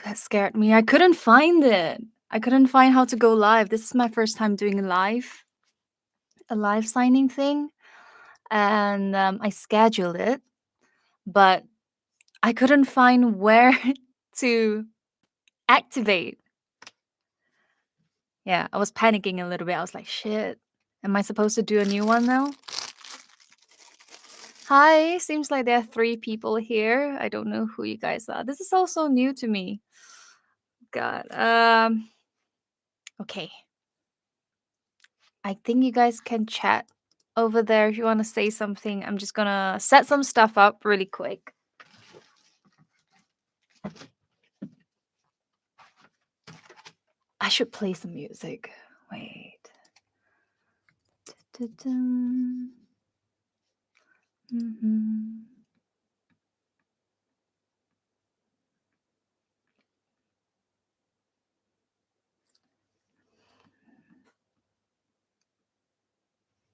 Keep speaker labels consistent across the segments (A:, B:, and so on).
A: That scared me. I couldn't find it. I couldn't find how to go live. This is my first time doing a live signing thing, and I scheduled it, but I couldn't find where to activate. Yeah, I was panicking a little bit. I was like, "Shit, am I supposed to do a new one now?" Hi, seems like there are 3 people here. I don't know who you guys are. This is also new to me. God. Okay. I think you guys can chat over there if you want to say something. I'm just gonna set some stuff up really quick. I should play some music. Wait. Dun-dun. Mhm.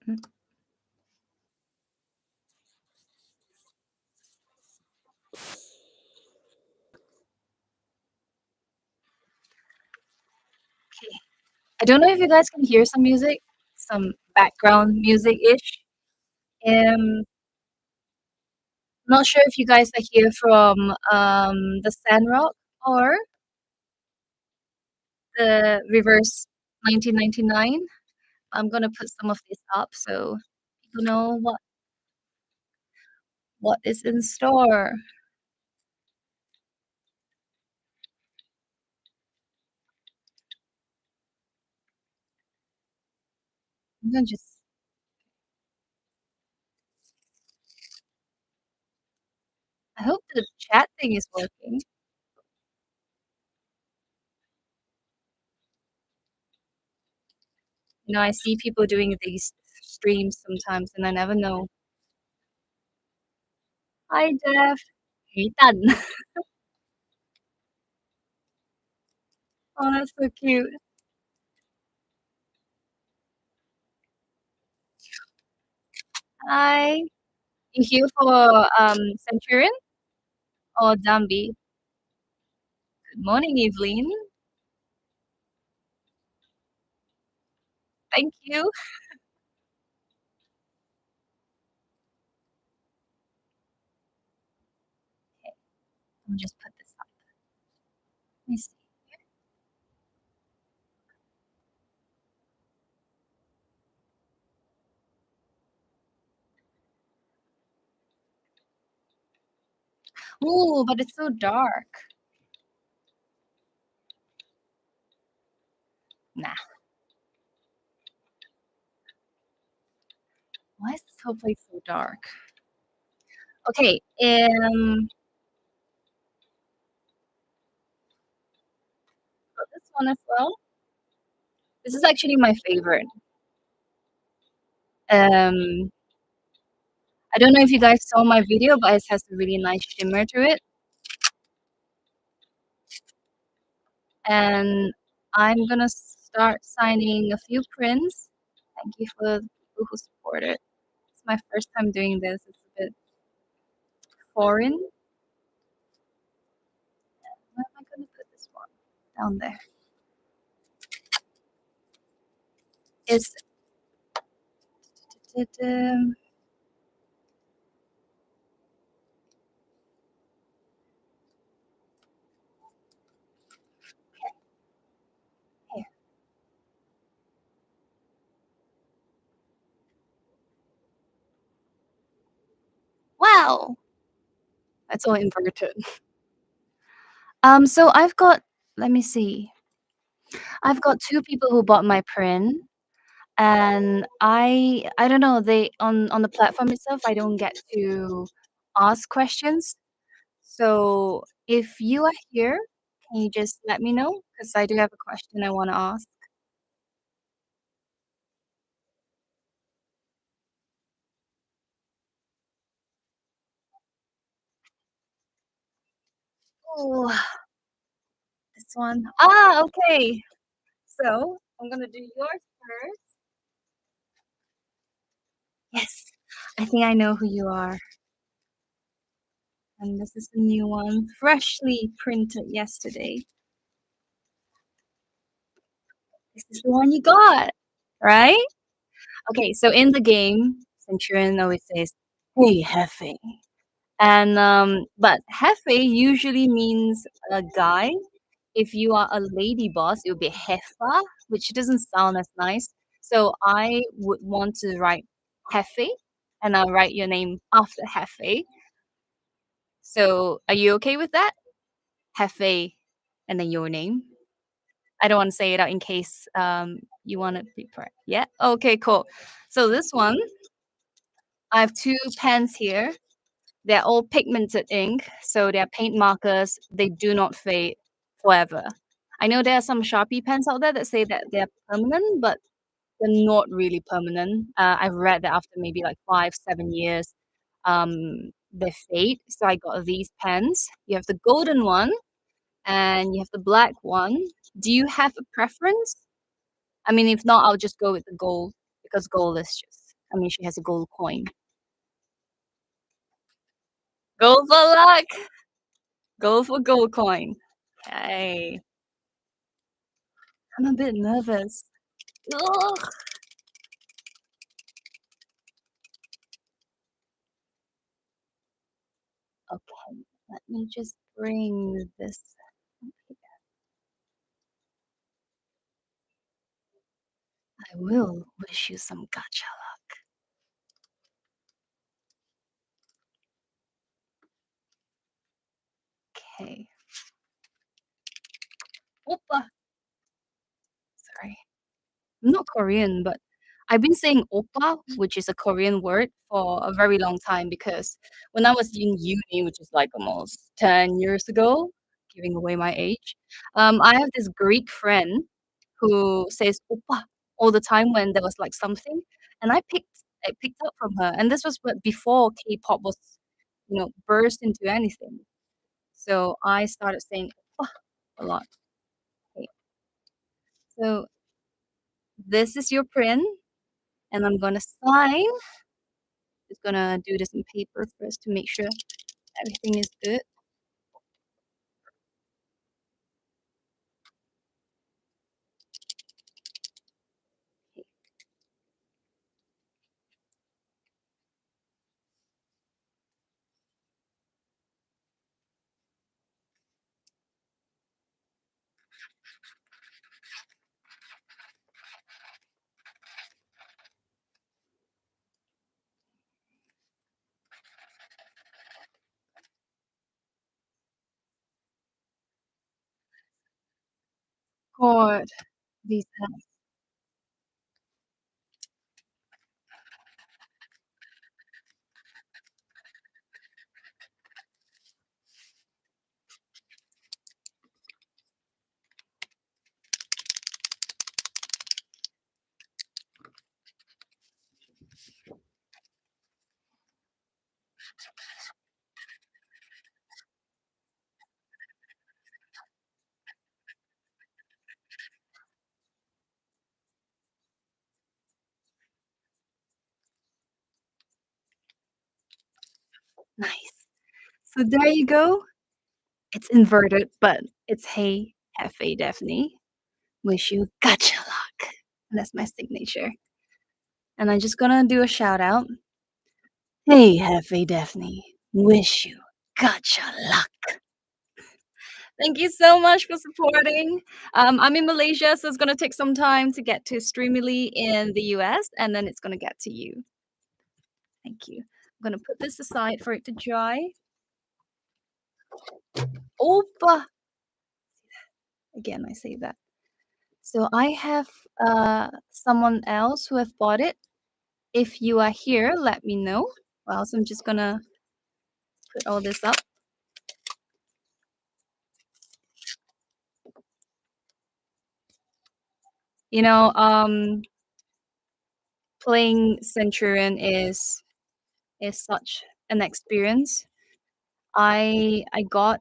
A: Mm. Okay. I don't know if you guys can hear some music, some background music-ish. Not sure if you guys are here from the Sandrock or the Reverse 1999. I'm gonna put some of this up so people know what is in store. I'm gonna just I hope the chat thing is working. You know, I see people doing these streams sometimes, and I never know. Hi, Jeff. Hey, Tan. Oh, that's so cute. Hi. You here for Centurion or Dambi? Good morning, Evelyn. Thank you. Okay, let me just put this up. Let me see. Ooh, but it's so dark. Nah. Why is this whole place so dark? Okay, got this one as well. This is actually my favorite. Um, I don't know if you guys saw my video, but it has a really nice shimmer to it. And I'm gonna start signing a few prints. Thank you for the people who support it. It's my first time doing this. It's a bit foreign. Where am I gonna put this one? Down there. It's here. Wow, that's all inverted. So I've got let me see. I've got 2 people who bought my print, and I don't know, they on the platform itself, I don't get to ask questions. So if you are here, can you just let me know? Because I do have a question I wanna ask. Oh, this one. Ah, okay. So I'm gonna do yours first. Yes, I think I know who you are. And this is the new one, freshly printed yesterday. This is the one you got, right? Okay, so in the game, Centurion always says, "Hey, Hefe," and but Hefe usually means a guy. If you are a lady boss, it would be Hefa, which doesn't sound as nice. So I would want to write Hefe, and I'll write your name after Hefe. So are you okay with that? Hefe, and then your name. I don't want to say it out in case you want to be yeah. Okay, cool. So this one, I have two pens here. They're all pigmented ink, so they're paint markers. They do not fade forever. I know there are some Sharpie pens out there that say that they're permanent, but they're not really permanent. I've read that after maybe like 5, 7 years, they fade. So I got these pens. You have the golden one and you have the black one. Do you have a preference? I mean, if not, I'll just go with the gold because gold is just, I mean, she has a gold coin. Go for luck. Go for gold coin. Okay. I'm a bit nervous. Ugh. Okay, let me just bring this. I will wish you some gacha luck. Okay. Oppa. Sorry. I'm not Korean, but I've been saying oppa, which is a Korean word, for a very long time because when I was in uni, which is like almost 10 years ago, giving away my age, I have this Greek friend who says oppa all the time when there was like something, and I picked up from her, and this was what before K-pop was, burst into anything. So I started saying oppa a lot. Okay. So this is your print, and I'm gonna sign. Just gonna do this in paper first to make sure everything is good. God, these hands. Nice. So there you go. It's inverted, but it's hey, Hefe Daphne. Wish you gotcha luck. And that's my signature. And I'm just gonna do a shout out. Hey, Hefe Daphne. Wish you gotcha luck. Thank you so much for supporting. I'm in Malaysia, so it's gonna take some time to get to Streamily in the US, and then it's gonna get to you. Thank you. I'm gonna put this aside for it to dry. Opa! Again, I say that. So I have someone else who have bought it. If you are here, let me know. Or else I'm just gonna put all this up. You know, playing Centurion is such an experience. I got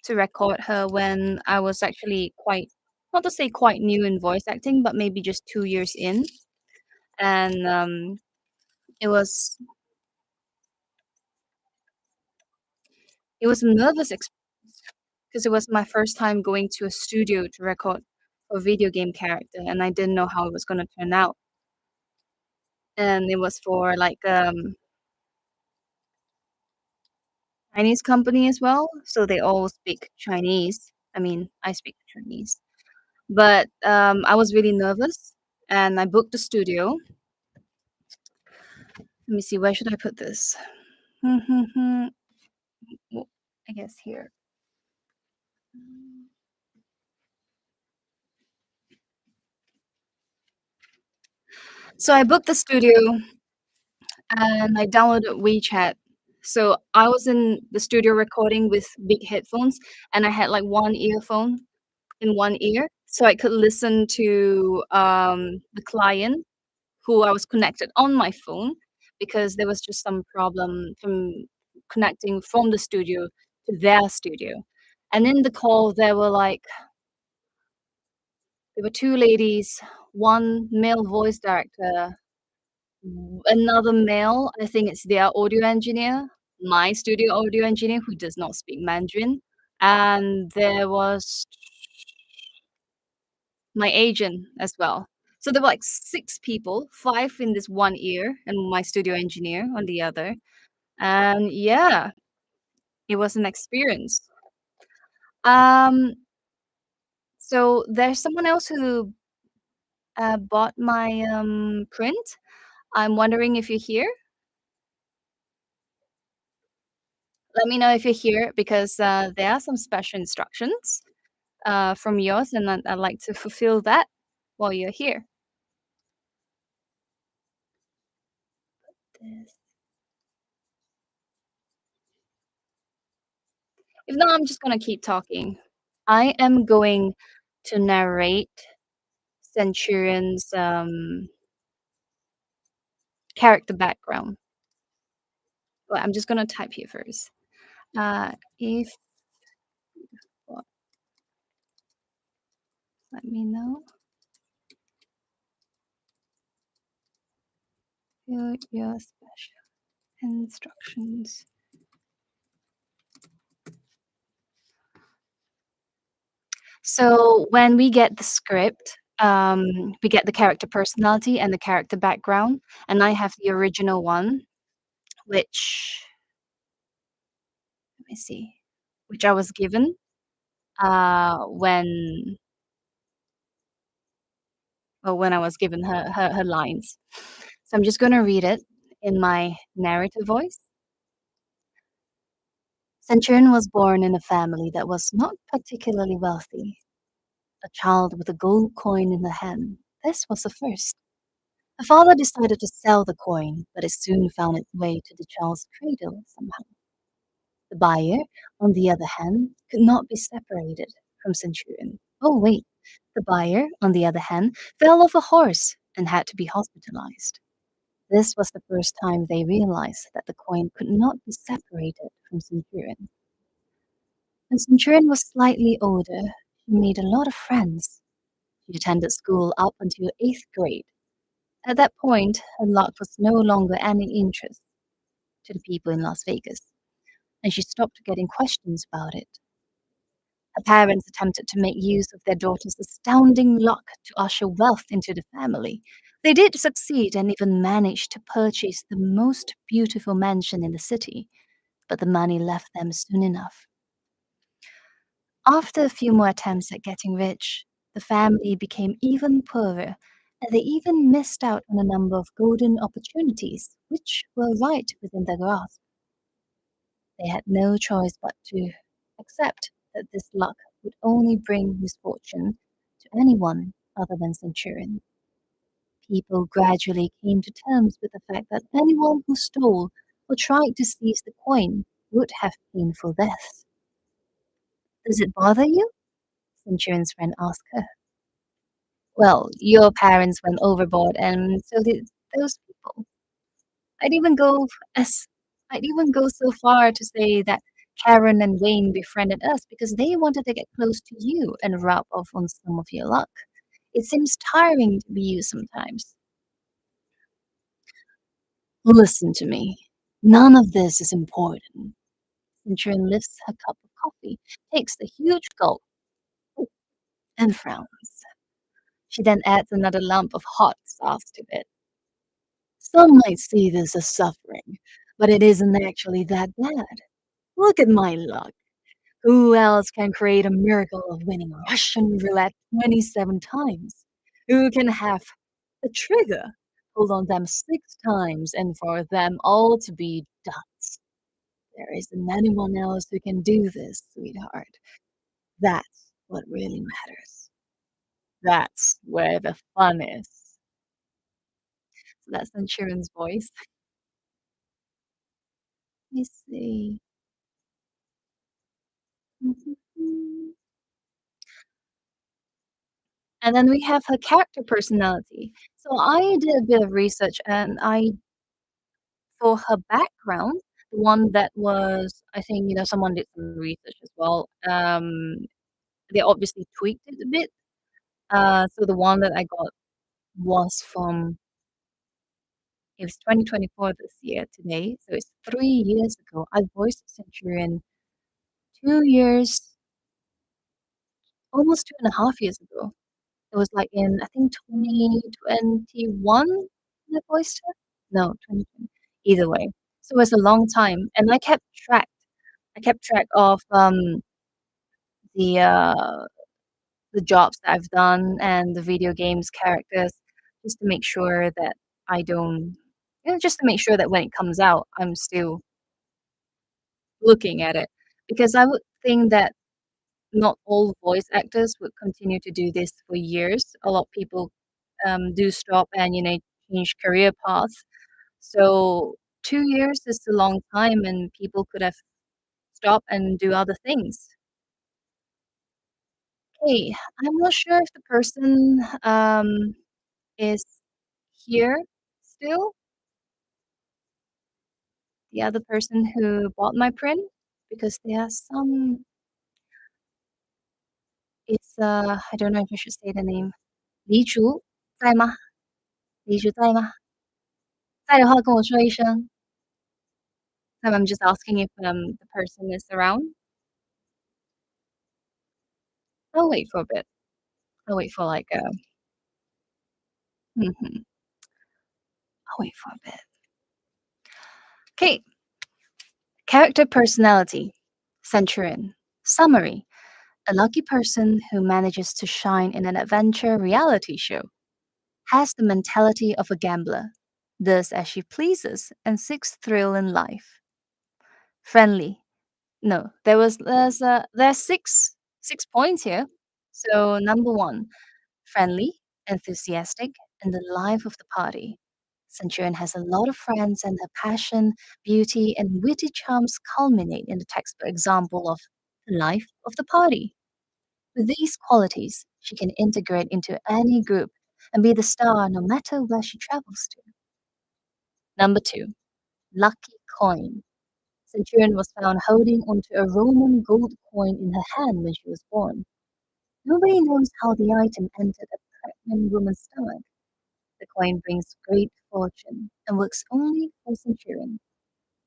A: to record her when I was actually quite, not to say quite new in voice acting, but maybe just 2 years in. And it was It was a nervous experience because it was my first time going to a studio to record a video game character, and I didn't know how it was gonna turn out. And it was for, like, Chinese company as well, so they all speak Chinese. I mean, I speak Chinese. But, I was really nervous, and I booked the studio. Let me see, where should I put this? Well, I guess here. So I booked the studio and I downloaded WeChat. So I was in the studio recording with big headphones, and I had, like, one earphone in one ear, so I could listen to, the client who I was connected on my phone, because there was just some problem from connecting from the studio to their studio. And in the call, there were 2 ladies, 1 male voice director, another male, I think it's their audio engineer, my studio audio engineer who does not speak Mandarin, and there was my agent as well. So there were, like, 6 people, 5 in this one ear and my studio engineer on the other, and yeah, it was an experience. Um, so there's someone else who, bought my, print. I'm wondering if you're here? Let me know if you're here because, there are some special instructions, from yours, and I'd like to fulfill that while you're here. This If not, I'm just gonna keep talking. I am going to narrate Centurion's, character background. But I'm just gonna type here first. If what Let me know. Fill your special instructions. So when we get the script, we get the character personality and the character background, and I have the original one, which let me see, which I was given, when when I was given her lines. So I'm just gonna read it in my narrative voice. Centurion was born in a family that was not particularly wealthy. A child with a gold coin in her hand. This was a first. The father decided to sell the coin, but it soon found its way to the child's cradle somehow. The buyer, on the other hand, could not be separated from Centurion. Oh, wait. The buyer, on the other hand, fell off a horse and had to be hospitalized. This was the first time they realized that the coin could not be separated from Centurion. When Centurion was slightly older, she made a lot of friends. She attended school up until 8th grade. At that point, her luck was no longer any interest to the people in Las Vegas, and she stopped getting questions about it. Her parents attempted to make use of their daughter's astounding luck to usher wealth into the family. They did succeed and even managed to purchase the most beautiful mansion in the city, but the money left them soon enough. After a few more attempts at getting rich, the family became even poorer, and they even missed out on a number of golden opportunities which were right within their grasp. They had no choice but to accept that this luck would only bring misfortune to anyone other than Centurion. People gradually came to terms with the fact that anyone who stole or tried to seize the coin would have painful deaths. Does it bother you? Centurion's friend asked her. Well, your parents went overboard, and so did those people. I'd even go as I'd even go so far to say that Karen and Wayne befriended us because they wanted to get close to you and rub off on some of your luck. It seems tiring to be you sometimes. Listen to me. None of this is important. Centurion lifts her cup of coffee, takes a huge gulp, and frowns. She then adds another lump of hot sauce to it. Some might see this as suffering, but it isn't actually that bad. Look at my luck. Who else can create a miracle of winning Russian roulette 27 times? Who can have the trigger pulled on them 6 times and for them all to be ducks? There isn't anyone else who can do this, sweetheart. That's what really matters. That's where the fun is. So that's Centurion's voice. Let me see. And then we have her character personality. So I did a bit of research and I for her background, the one that was I think, someone did some research as well. They obviously tweaked it a bit. So the one that I got was from it was 2024 this year today, so it's 3 years ago. I voiced Centurion 2 years, almost 2.5 years ago. It was, like, in, I think, 2021 I voiced her? No, 2020. Either way. So it was a long time, and I kept track of, the, uh, the jobs that I've done and the video games characters just to make sure that I don't just to make sure that when it comes out, I'm still looking at it. Because I would think that not all voice actors would continue to do this for years. A lot of people do stop and change career paths. So 2 years is a long time, and people could have stopped and do other things. Hey, I'm not sure if the person is here still. The other person who bought my print, because there are some. It's I don't know if I should say the name. 黎竹在吗？黎竹在吗？在的话跟我说一声。So I'm just asking if the person is around. I'll wait for a bit. I'll wait for like a mhm. I'll wait for a bit. Okay. Character personality. Centurion. Summary. A lucky person who manages to shine in an adventure reality show. Has the mentality of a gambler. Does as she pleases and seeks thrill in life. Friendly. No, there's six points here. So number one, friendly, enthusiastic, and the life of the party. Centurion has a lot of friends, and her passion, beauty, and witty charms culminate in the textbook example of the life of the party. With these qualities, she can integrate into any group and be the star no matter where she travels to. Number two, lucky coin. Centurion was found holding onto a Roman gold coin in her hand when she was born. Nobody knows how the item entered a pregnant woman's stomach. The coin brings great fortune and works only for Centurion.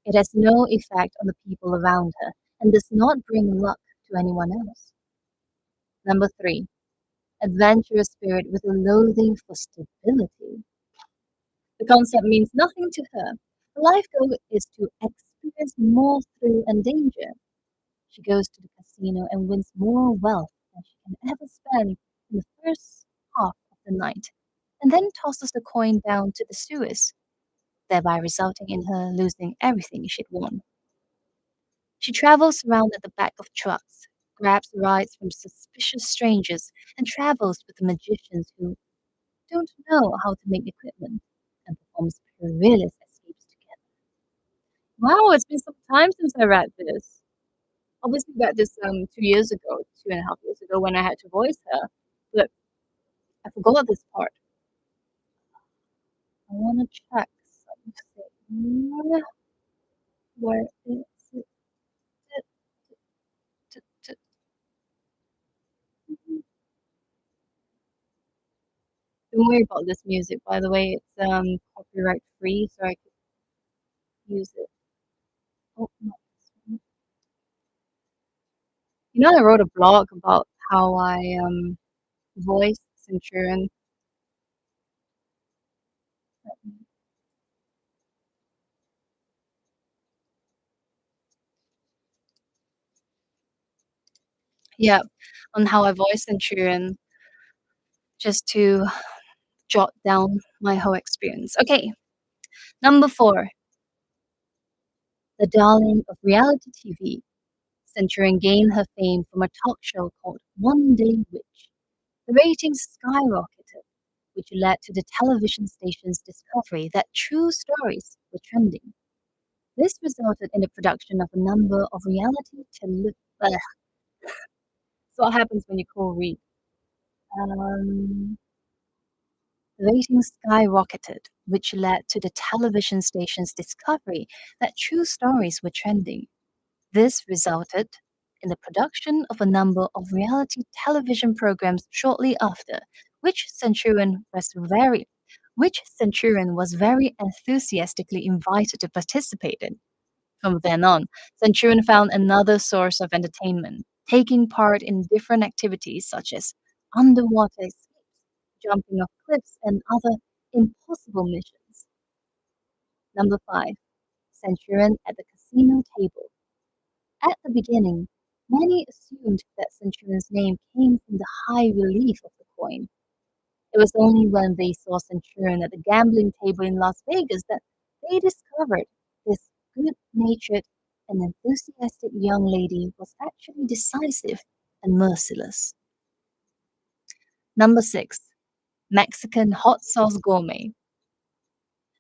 A: It has no effect on the people around her and does not bring luck to anyone else. Number three, adventurous spirit with a loathing for stability. The concept means nothing to her. Her life goal is to experience more thrill and danger. She goes to the casino and wins more wealth than she can ever spend in the first half of the night, and then tosses the coin down to the sewers, thereby resulting in her losing everything she'd won. She travels around at the back of trucks, grabs rides from suspicious strangers, and travels with the magicians who don't know how to make equipment, and performs perilous escapes together. Wow, it's been some time since I read this. Obviously read this 2 years ago, 2.5 years ago when I had to voice her, but I forgot this part. I wanna check something. Where is it? T- t- t- Don't worry about this music, by the way. It's copyright free, so I could use it. Oh, not this one. I wrote a blog about how I voiced Centurion. Yeah, on how I voiced Centurion, just to jot down my whole experience. Okay, number 4, the darling of reality TV. Centurion gained her fame from a talk show called One Day Witch. The ratings skyrocketed, which led to the television station's discovery that true stories were trending. This resulted in the production of a number of reality television. So what happens when you call read? Um, the ratings skyrocketed, which led to the television station's discovery that true stories were trending. This resulted in the production of a number of reality television programs shortly after, which Centurion was very enthusiastically invited to participate in. From then on, Centurion found another source of entertainment, taking part in different activities such as underwater escapes, jumping off cliffs, and other impossible missions. Number 5, Centurion at the casino table. At the beginning, many assumed that Centurion's name came from the high relief of the coin. It was only when they saw Centurion at the gambling table in Las Vegas that they discovered this good-natured and enthusiastic young lady was actually decisive and merciless. Number 6, Mexican hot sauce gourmet.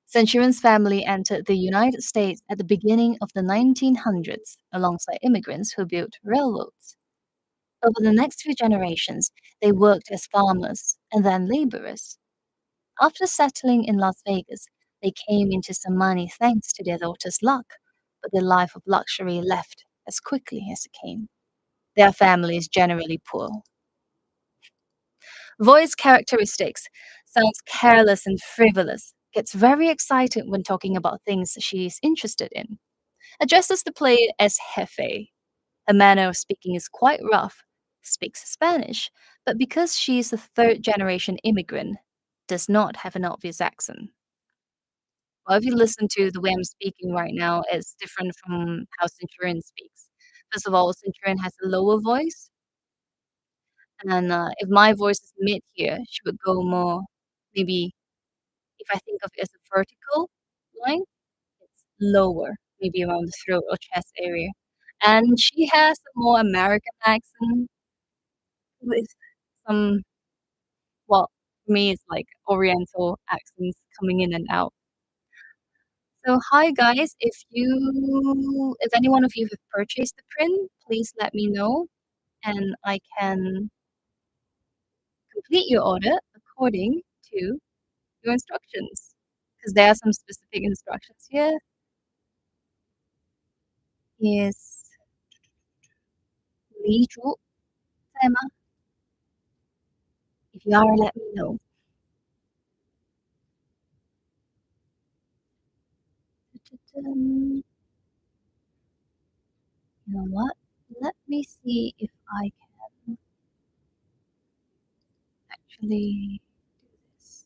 A: Centurion's family entered the United States at the beginning of the 1900s alongside immigrants who built railroads. Over the next few generations, they worked as farmers and then laborers. After settling in Las Vegas, they came into some money thanks to their daughter's luck, but their life of luxury left as quickly as it came. Their family is generally poor. Voice characteristics sounds careless and frivolous, gets very excited when talking about things she is interested in, addresses the player as Jefe. Her manner of speaking is quite rough, speaks Spanish, but because she is a third generation immigrant, does not have an obvious accent. Well, if you listen to the way I'm speaking right now, it's different from how Centurion speaks. First of all, Centurion has a lower voice, and if my voice is mid here, she would go more, maybe if I think of it as a vertical line, it's lower, maybe around the throat or chest area. And she has a more American accent with some, well, for me, it's like Oriental accents coming in and out. So hi guys, if any one of you have purchased the print, please let me know and I can complete your order according to your instructions. Because there are some specific instructions here. Is 遗嘱在吗? If you are, let me know. You know what? Let me see if I can actually do this.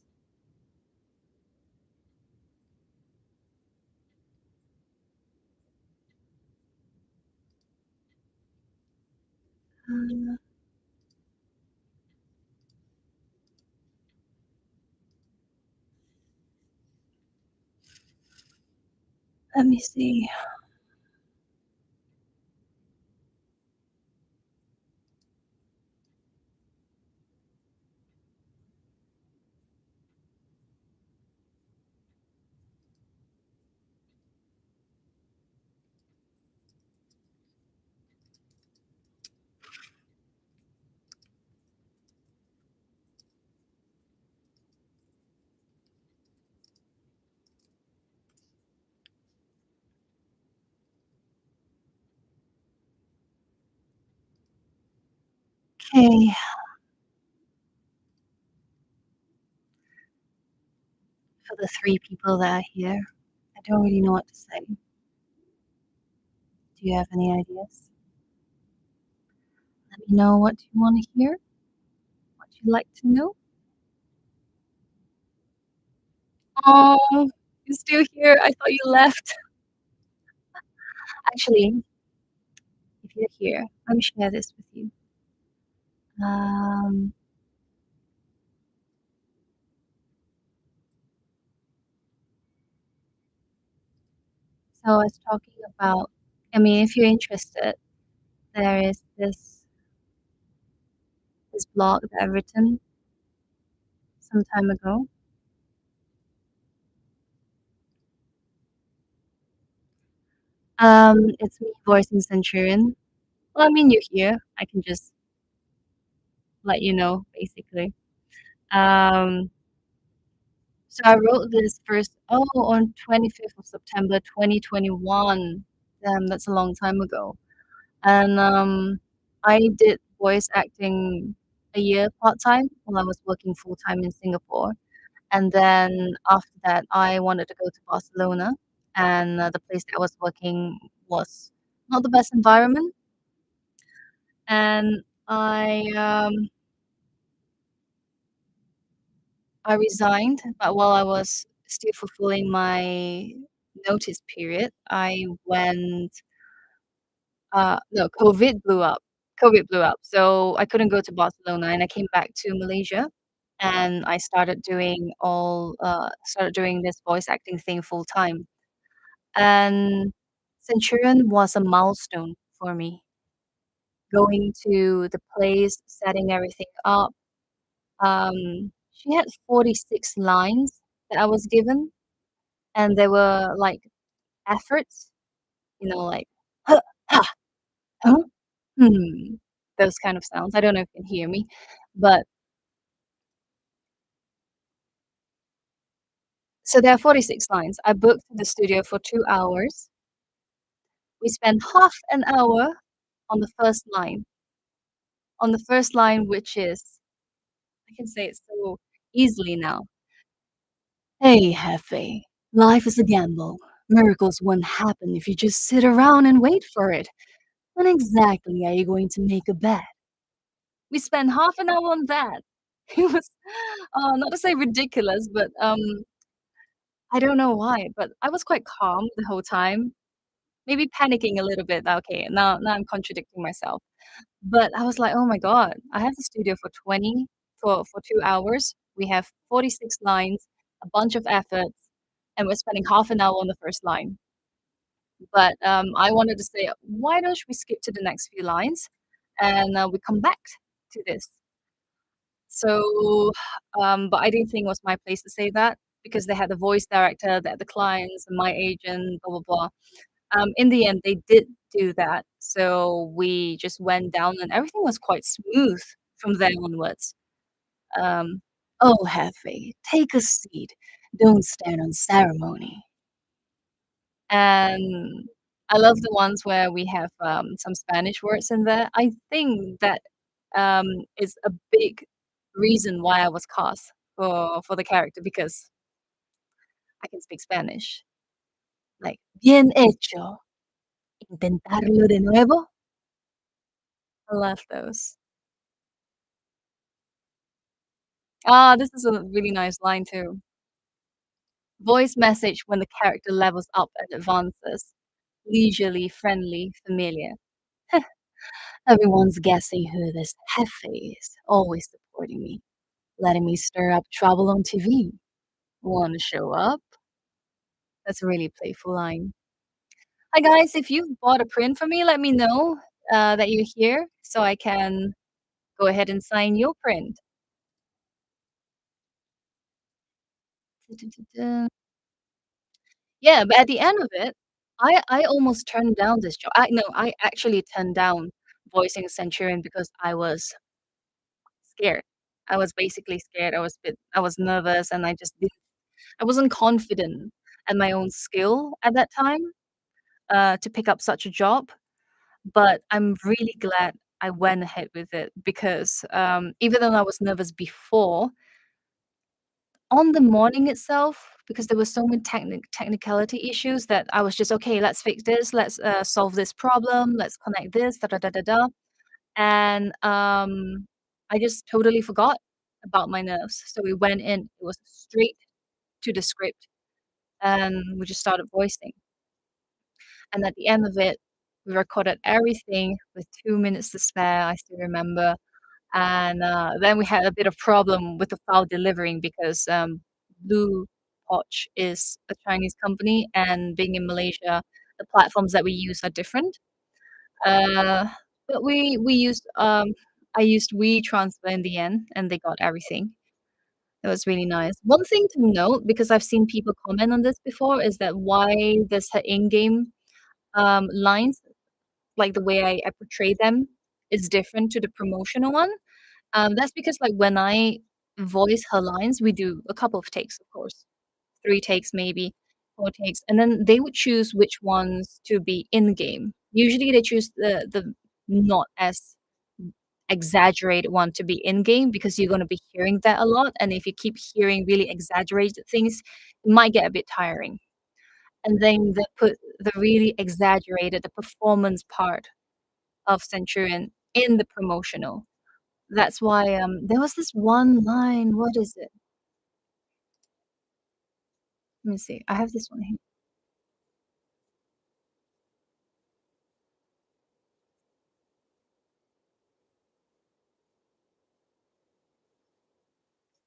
A: Uh, let me see. Okay, for the 3 people that are here, I don't really know what to say. Do you have any ideas? You know what you wanna hear? What you like to know? Oh, you're still here? I thought you left. Actually, if you're here, let me share this with you. Um, so I was talking about I mean, if you're interested, there is this blog that I've written some time ago. It's me voicing Centurion. Well, I mean, you're here. I can just let you know, basically. Um, so I wrote this first on 25th of September 2021. That's a long time ago. And, I did voice acting a year part-time while I was working full-time in Singapore. And then after that, I wanted to go to Barcelona, and, the place that I was working was not the best environment, and I resigned, but while I was still fulfilling my notice period, I went no, COVID blew up, so I couldn't go to Barcelona, and I came back to Malaysia, and I started doing this voice acting thing full time. And Centurion was a milestone for me. Going to the place, setting everything up. She had 46 lines that I was given, and they were like efforts, like "huh, ha, huh, hmm," those kind of sounds. I don't know if you can hear me, but so there are 46 lines. I booked the studio for 2 hours. We spent half an hour on the first line. On the first line, which is I can say it so easily now. "Hey, Hefe, life is a gamble. Miracles won't happen if you just sit around and wait for it. When exactly are you going to make a bet?" We spent half an hour on that. It was, not to say ridiculous, but, I don't know why, but I was quite calm the whole time, maybe panicking a little bit. Okay, now I'm contradicting myself. But I was like, "Oh my god, I have the studio for 2 hours. We have 46 lines, a bunch of efforts, and we're spending half an hour on the first line." But, I wanted to say, "Why don't we skip to the next few lines and, we come back to this?" So, but I didn't think it was my place to say that because they had the voice director, they had the clients, and my agent, blah, blah, blah. In the end, they did do that, so we just went down and everything was quite smooth from there onwards. Um, "Oh, Hefe, take a seat. Don't stand on ceremony." And I love the ones where we have, some Spanish words in there. I think that, um, is a big reason why I was cast for the character because I can speak Spanish. Like, "Bien hecho. Intentarlo de nuevo." I love those. Ah, this is a really nice line too. Voice message when the character levels up and advances. Leisurely, friendly, familiar. Everyone's guessing who this Hefe is, always supporting me, letting me stir up trouble on TV. Wanna show up? That's a really playful line. Hi guys, if you've bought a print for me, let me know that you're here so I can go ahead and sign your print. Yeah, but at the end of it, I almost turned down this job. I actually turned down voicing Centurion because I was scared. I was basically scared. I was nervous and I wasn't confident in my own skill at that time, to pick up such a job. But I'm really glad I went ahead with it because, even though I was nervous before, on the morning itself, because there were so many technicality issues that I was just, "Okay, let's fix this, let's, solve this problem, let's connect this, da da da da da." and, I just totally forgot about my nerves. So we went in, it was straight to the script, and we just started voicing. And at the end of it, we recorded everything with 2 minutes to spare, I still remember. And, then we had a bit of problem with the file delivering because, Blue Watch is a Chinese company, and being in Malaysia, the platforms that we use are different. Uh, but we used, I used WeTransfer in the end, and they got everything. It was really nice. One thing to note, because I've seen people comment on this before, is that why does her in-game, lines, like the way I portray them, is different to the promotional one. That's because, like, when I voice her lines, we do a couple of takes, of course, 3 takes, maybe 4 takes, and then they would choose which ones to be in-game. Usually, they choose the not as exaggerated one to be in-game because you're gonna be hearing that a lot, and if you keep hearing really exaggerated things, it might get a bit tiring. And then they put the really exaggerated, the performance part of Centurion in the promotional. That's why, there was this one line, what is it? Let me see, I have this one here.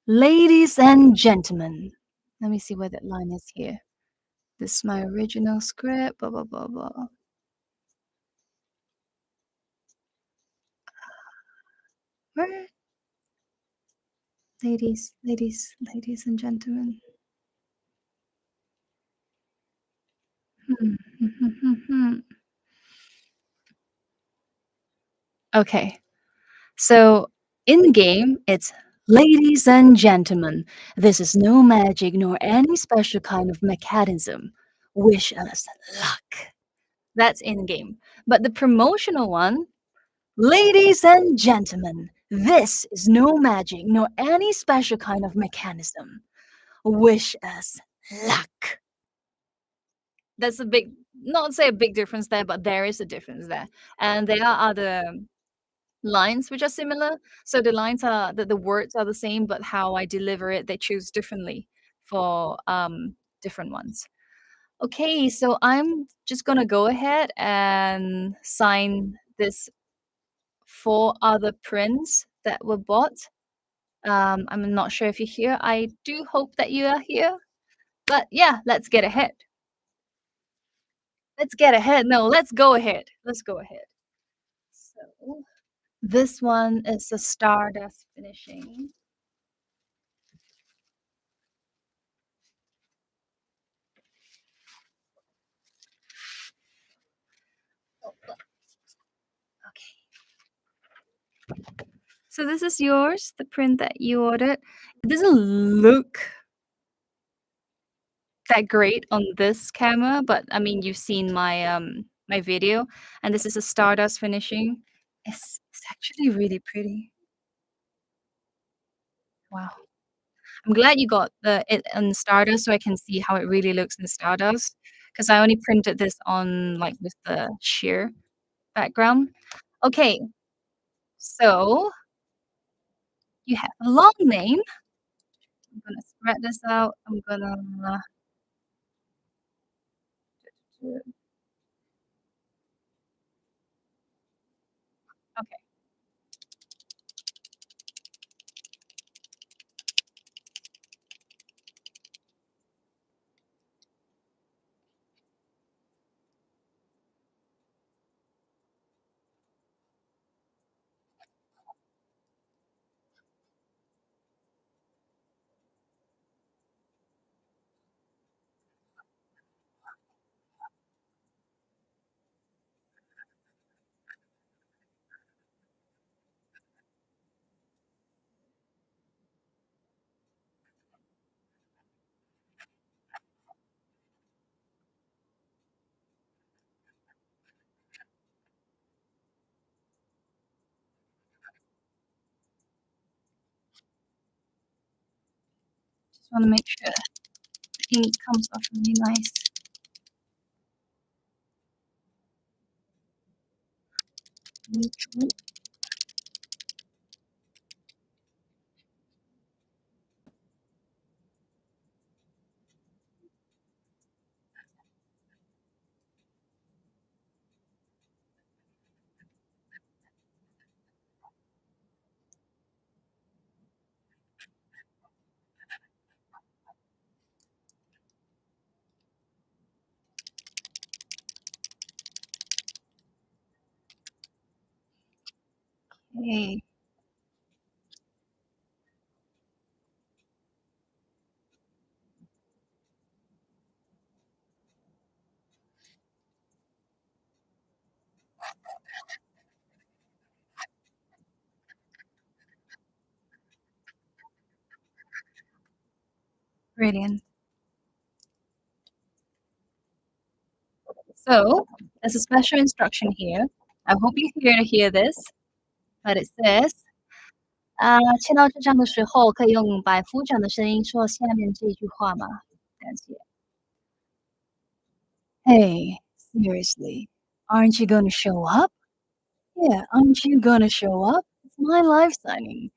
A: "Ladies and gentlemen," let me see where that line is here. This is my original script, blah, blah, blah, blah. Where ladies and gentlemen. Hmm. Okay, so in game, it's, "Ladies and gentlemen, this is no magic nor any special kind of mechanism. Wish us luck." That's in game. But the promotional one, "Ladies and gentlemen, this is no magic nor any special kind of mechanism. Wish us luck." That's a big, not say a big difference there, but there is a difference there. And there are other lines which are similar. So the lines are the words are the same, but how I deliver it, they choose differently for different ones. Okay, so I'm just gonna go ahead and sign this 4 other prints that were bought. I'm not sure if you're here. I do hope that you are here. But yeah, let's get ahead. Let's get ahead. No, let's go ahead. Let's go ahead. So this one is a Stardust finishing. Oh, okay. So this is yours, the print that you ordered. It doesn't look that great on this camera, but I mean, you've seen my my video, and this is a Stardust finishing. It's actually really pretty. Wow. I'm glad you got the it in Stardust so I can see how it really looks in Stardust, because I only printed this on, like, with the sheer background. Okay, so you have a long name. I'm gonna spread this out. I'm gonna okay. Just wanna make sure the ink comes off really nice. Neutral. Okay. Brilliant. So, there's a special instruction here. I hope you're here to hear this, but it says, 签到这张的时候，可以用百夫长的声音说下面这句话吗？感谢。Hey, seriously, aren't you gonna show up? Yeah, aren't you gonna show up? It's my life signing.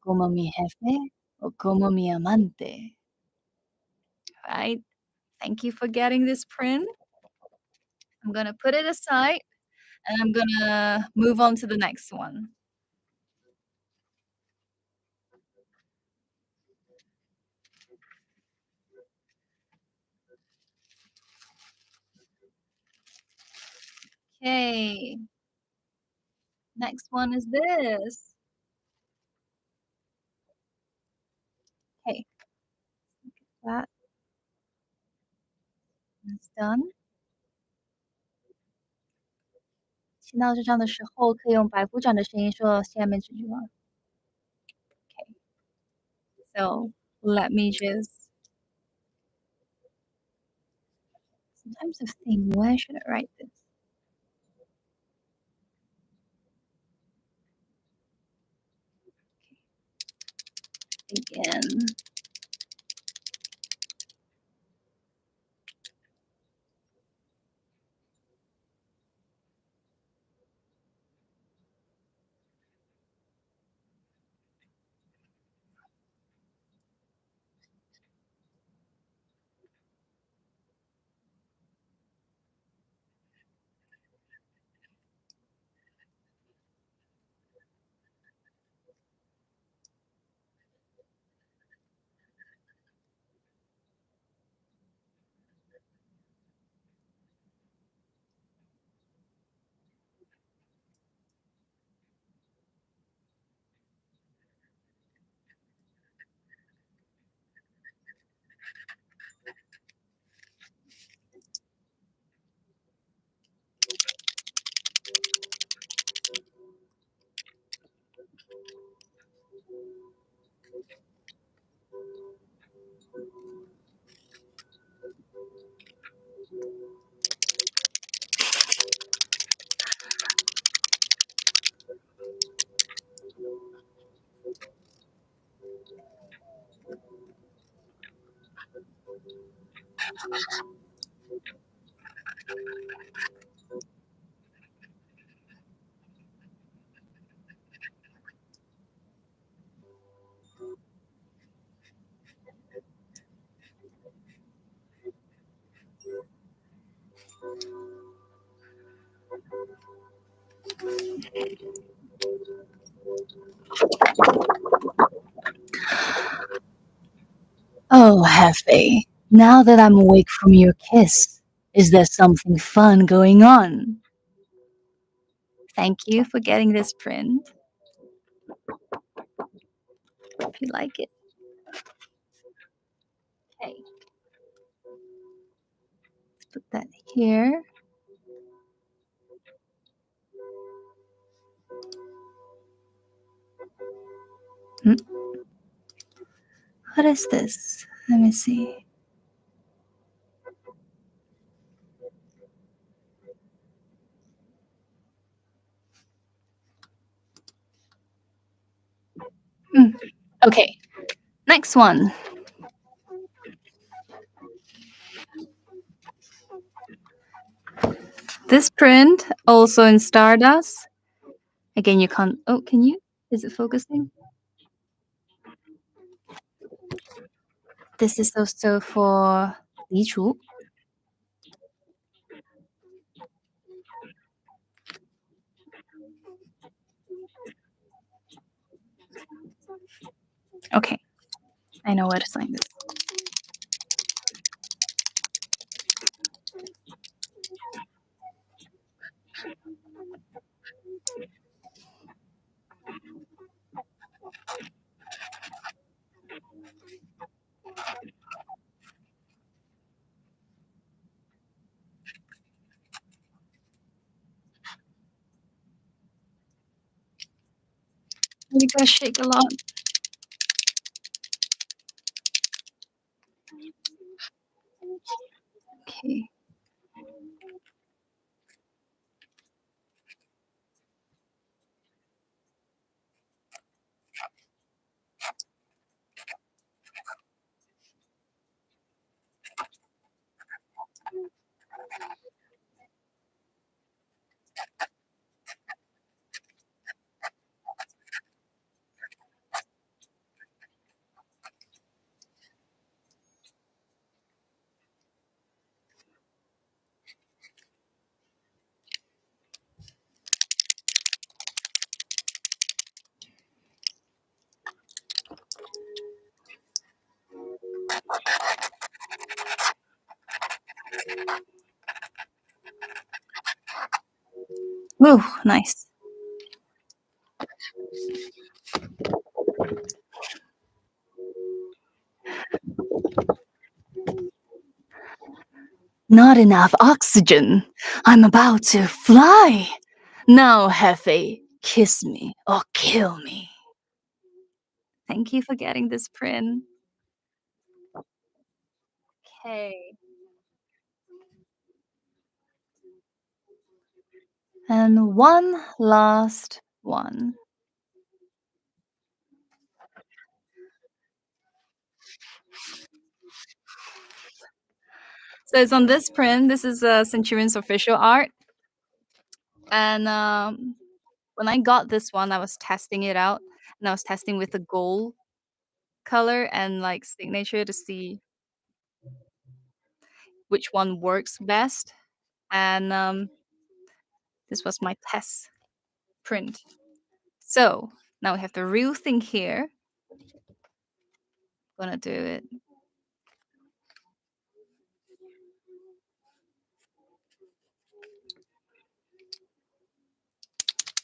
A: Como mi jefe o como mi amante. Right? Thank you for getting this print. I'm gonna put it aside and I'm gonna move on to the next one. Okay. Next one is this. Okay, that is done. 听到这张的时候，可以用百夫长的声音说下面这句话。Okay, so let me just. Sometimes I think, where should I write this? Begin. Oh, Hefe, now that I'm awake from your kiss, is there something fun going on? Thank you for getting this print. Hope you like it. Okay. Let's put that here. Hmm. What is this? Let me see. Hmm. Okay, next one. This print also in Stardust. Again, you can't. Oh, can you? Is it focusing? This is also for Li Chu. Okay, I know where to sign this. you gotta shake a lot. Okay. Ooh, nice. Not enough oxygen. I'm about to fly. Now, Hefe, kiss me or kill me. Thank you for getting this print. Okay. And one last one. So it's on this print. This is Centurion's official art. And when I got this one, I was testing it out. And I was testing with the gold color and like signature to see which one works best. And this was my test print. So now we have the real thing here. Gonna do it.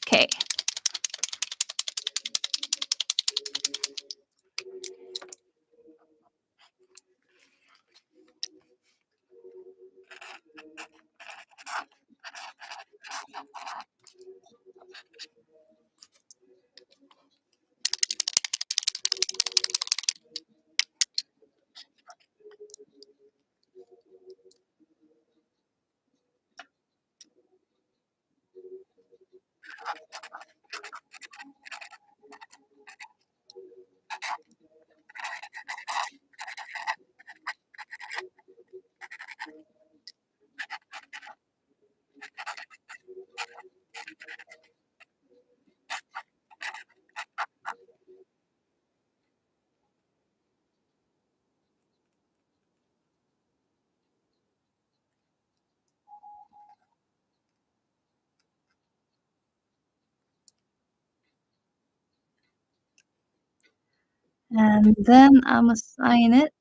A: Okay. And then I'm assign it.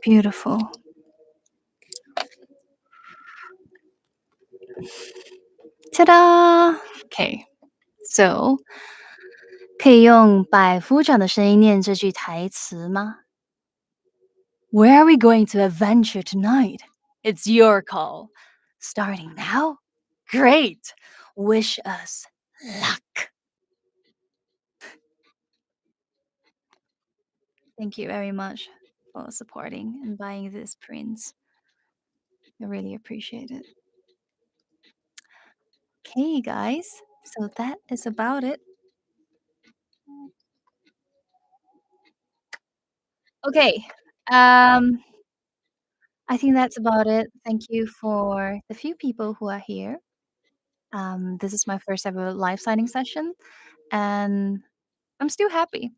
A: Beautiful. Ta-da! Okay, so 可以用百夫长的声音念这句台词吗？ Where are we going to adventure tonight? It's your call. Starting now? Great! Wish us luck. Thank you very much for supporting and buying these prints. I really appreciate it. Okay, guys. So that is about it. Okay. I think that's about it. Thank you for the few people who are here. This is my first ever live signing session, and I'm still happy.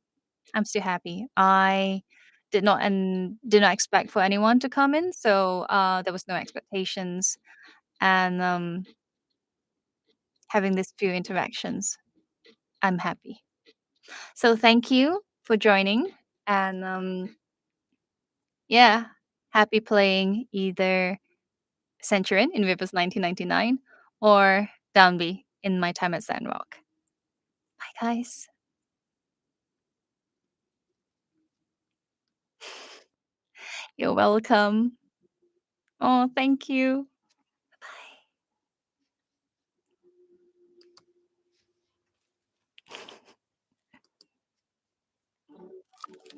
A: I'm still happy. I did not expect for anyone to come in, so there was no expectations, and having these few interactions, I'm happy. So thank you for joining, and yeah, Happy playing either Centurion in Vivis 1999 or Downby in my time at Sandrock. Bye, guys. You're welcome. Oh, thank you.